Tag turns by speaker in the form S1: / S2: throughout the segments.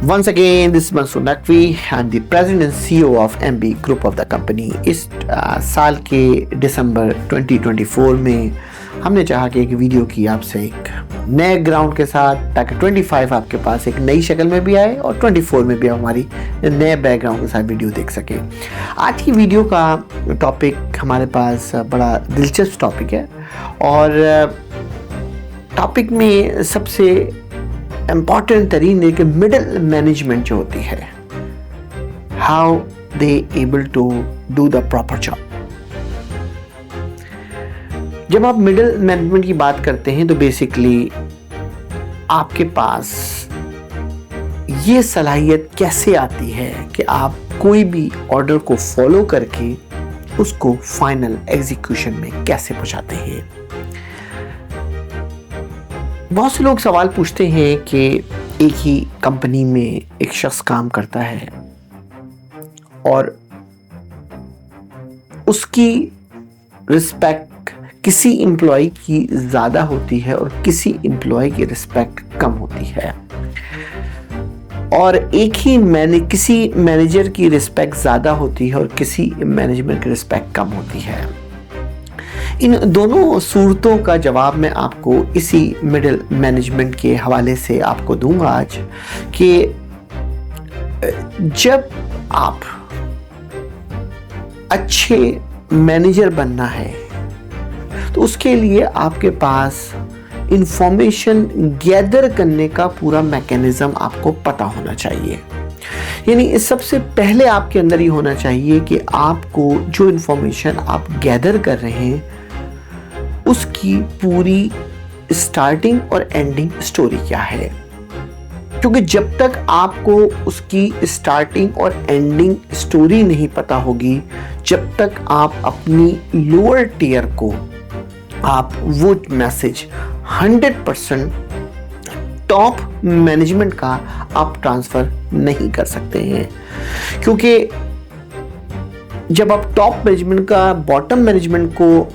S1: Once again, this is Mansoor Naqvi. I'm the president and CEO of MB Group of the company. इस साल के दिसंबर 2024 में हमने चाहा कि एक वीडियो की आपसे एक नए ग्राउंड के साथ, ताकि 25 आपके पास एक नई शक्ल में भी आए और 24 में भी हमारी नए बैकग्राउंड के साथ वीडियो देख सके। आज की वीडियो का टॉपिक हमारे पास बड़ा दिलचस्प टॉपिक है और टॉपिक में सबसे इम्पॉर्टेंट तरीन है कि मिडिल मैनेजमेंट जो होती है, how they able to do the proper job. जब आप मिडिल मैनेजमेंट की बात करते हैं तो बेसिकली आपके पास ये सलाहियत कैसे आती है कि आप कोई भी ऑर्डर को फॉलो करके उसको फाइनल एग्जीक्यूशन में कैसे पहुंचाते हैं। बहुत से लोग सवाल पूछते हैं कि एक ही कंपनी में एक शख्स काम करता है और उसकी रिस्पेक्ट किसी एम्प्लॉय की ज़्यादा होती है और किसी एम्प्लॉय की रिस्पेक्ट कम होती है, और एक ही किसी मैनेजर की रिस्पेक्ट ज़्यादा होती है और किसी मैनेजमेंट की रिस्पेक्ट कम होती है। इन दोनों सूरतों का जवाब मैं आपको इसी मिडिल मैनेजमेंट के हवाले से आपको दूंगा आज, कि जब आप अच्छे मैनेजर बनना है तो उसके लिए आपके पास इंफॉर्मेशन गैदर करने का पूरा मैकेनिज्म आपको पता होना चाहिए। यानी सबसे पहले आपके अंदर ही होना चाहिए कि आपको जो इंफॉर्मेशन आप गैदर कर रहे हैं उसकी पूरी स्टार्टिंग और एंडिंग स्टोरी क्या है, क्योंकि जब तक आपको उसकी स्टार्टिंग और एंडिंग स्टोरी नहीं पता होगी, जब तक आप अपनी लोअर टियर को आप वो मैसेज 100% टॉप मैनेजमेंट का आप ट्रांसफर नहीं कर सकते हैं। क्योंकि जब आप टॉप मैनेजमेंट का बॉटम मैनेजमेंट को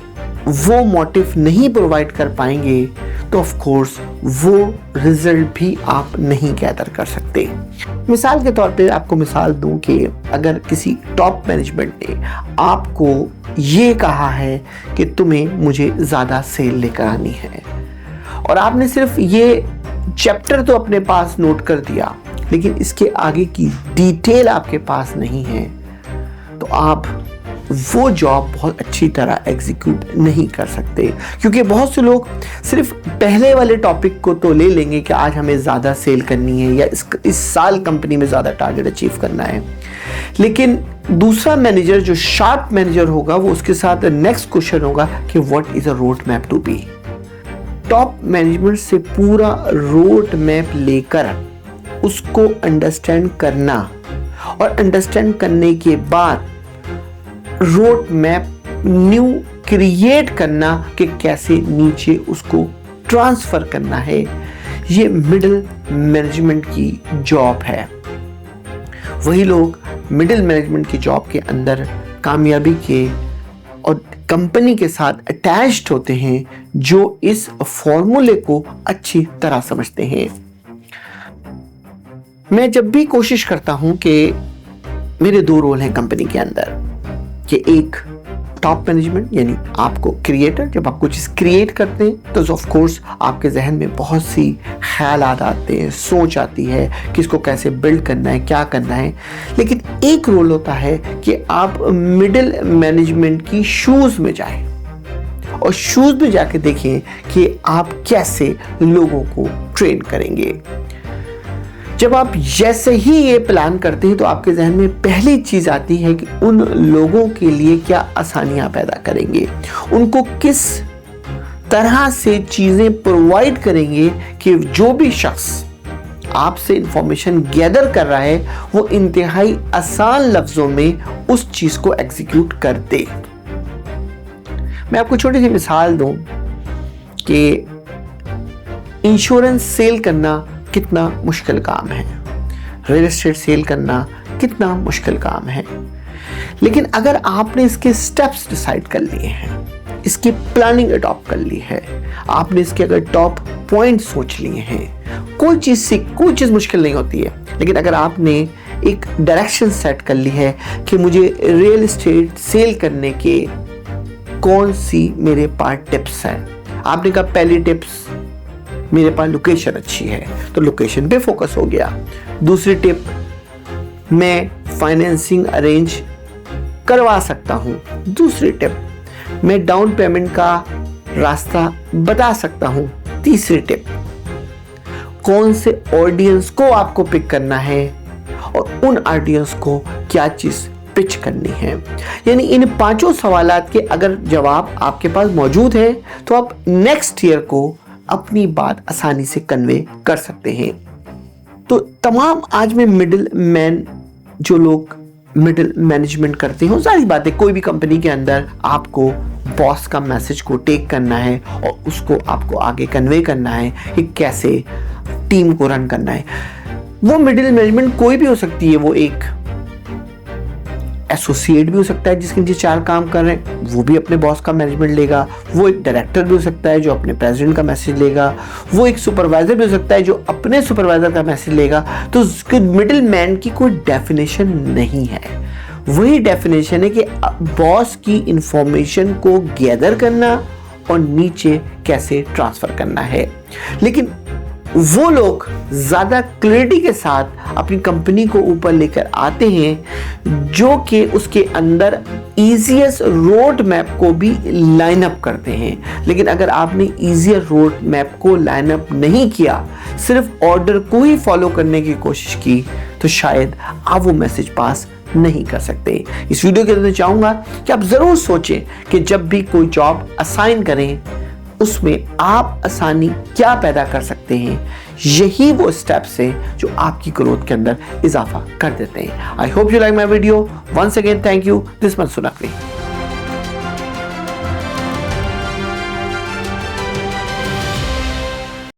S1: वो मोटिव नहीं प्रोवाइड कर पाएंगे तो ऑफ कोर्स वो रिजल्ट भी आप नहीं गैदर कर सकते। मिसाल के तौर पे आपको मिसाल दूं कि अगर किसी टॉप मैनेजमेंट ने आपको ये कहा है कि तुम्हें मुझे ज़्यादा सेल लेकर आनी है और आपने सिर्फ ये चैप्टर तो अपने पास नोट कर दिया, लेकिन इसके आगे की डिटेल आपके पास नहीं है, तो आप वो जॉब बहुत अच्छी तरह एग्जीक्यूट नहीं कर सकते। क्योंकि बहुत से लोग सिर्फ पहले वाले टॉपिक को तो ले लेंगे कि आज हमें ज़्यादा सेल करनी है या इस साल कंपनी में ज़्यादा टारगेट अचीव करना है, लेकिन दूसरा मैनेजर जो शार्प मैनेजर होगा वो उसके साथ नेक्स्ट क्वेश्चन होगा कि what is a road map to be. Top management से पूरा रोड मैप लेकर उसको अंडरस्टैंड करना और अंडरस्टैंड करने के बाद रोड मैप न्यू क्रिएट करना कि कैसे नीचे उसको ट्रांसफर करना है, ये मिडिल मैनेजमेंट की जॉब है। वही लोग मिडिल मैनेजमेंट की जॉब के अंदर कामयाबी के और कंपनी के साथ अटैच्ड होते हैं जो इस फॉर्मूले को अच्छी तरह समझते हैं। मैं जब भी कोशिश करता हूं कि मेरे दो रोल हैं कंपनी के अंदर, कि एक टॉप मैनेजमेंट यानी आपको क्रिएटर, जब आप कुछ चीज़ क्रिएट करते हैं तो ऑफ कोर्स आपके जहन में बहुत सी ख्यालात आते हैं, सोच आती है कि इसको कैसे बिल्ड करना है, क्या करना है। लेकिन एक रोल होता है कि आप मिडिल मैनेजमेंट की शूज़ में जाएं और शूज़ में जाके देखें कि आप कैसे लोगों को ट्रेन करेंगे। जब आप जैसे ही ये प्लान करते हैं तो आपके जहन में पहली चीज़ आती है कि उन लोगों के लिए क्या आसानियां पैदा करेंगे, उनको किस तरह से चीज़ें प्रोवाइड करेंगे कि जो भी शख्स आपसे इंफॉर्मेशन गैदर कर रहा है वो इंतहाई आसान लफ्ज़ों में उस चीज़ को एग्जीक्यूट कर दे। मैं आपको छोटी सी मिसाल दूं कि इंश्योरेंस सेल करना कितना मुश्किल काम है, रियल एस्टेट सेल करना कितना मुश्किल काम है, लेकिन अगर आपने इसके स्टेप्स डिसाइड कर लिए हैं, इसकी प्लानिंग अडॉप्ट कर ली है, आपने इसके अगर टॉप पॉइंट सोच लिए हैं, कोई चीज़ मुश्किल नहीं होती है। लेकिन अगर आपने एक डायरेक्शन सेट कर ली है कि मुझे रियल एस्टेट सेल करने के कौन सी मेरे पास टिप्स हैं, आपने कहा पहली टिप्स मेरे पास लोकेशन अच्छी है, तो लोकेशन पे फोकस हो गया। दूसरी टिप, मैं फाइनेंसिंग अरेंज करवा सकता हूं। दूसरी टिप, मैं डाउन पेमेंट का रास्ता बता सकता हूं। तीसरी टिप, कौन से ऑडियंस को आपको पिक करना है और उन ऑडियंस को क्या चीज पिच करनी है। यानी इन 5 सवालात के अगर जवाब आपके पास मौजूद है तो आप नेक्स्ट ईयर को अपनी बात आसानी से कन्वे कर सकते हैं। तो तमाम आज में मिडिल मैन, जो लोग मिडिल मैनेजमेंट करते हो, सारी बातें, कोई भी कंपनी के अंदर आपको बॉस का मैसेज को टेक करना है और उसको आपको आगे कन्वे करना है कि कैसे टीम को रन करना है। वो मिडिल मैनेजमेंट कोई भी हो सकती है, वो एक एसोसिएट भी हो सकता है जिसके नीचे 4 काम कर रहे हैं, वो भी अपने बॉस का मैनेजमेंट लेगा। वो एक डायरेक्टर भी हो सकता है जो अपने प्रेसिडेंट का मैसेज लेगा। वो एक सुपरवाइजर भी हो सकता है जो अपने सुपरवाइजर का मैसेज लेगा। तो मिडिल मैन की कोई डेफिनेशन नहीं है। वही डेफिनेशन है कि बॉस की इंफॉर्मेशन को गैदर करना और नीचे कैसे ट्रांसफर करना है। लेकिन वो लोग ज्यादा क्लैरिटी के साथ अपनी कंपनी को ऊपर लेकर आते हैं जो कि उसके अंदर इजीएस्ट रोड मैप को भी लाइन अप करते हैं। लेकिन अगर आपने इजीयर रोड मैप को लाइन अप नहीं किया, सिर्फ ऑर्डर को ही फॉलो करने की कोशिश की, तो शायद आप वो मैसेज पास नहीं कर सकते। इस वीडियो के अंदर चाहूंगा कि आप जरूर सोचें कि जब भी कोई जॉब असाइन करें उसमें आप आसानी क्या पैदा कर सकते हैं। यही वो स्टेप्स हैं जो आपकी ग्रोथ के अंदर इजाफा कर देते हैं। I hope you like my video. Once again thank you. This Mansoor Naqvi.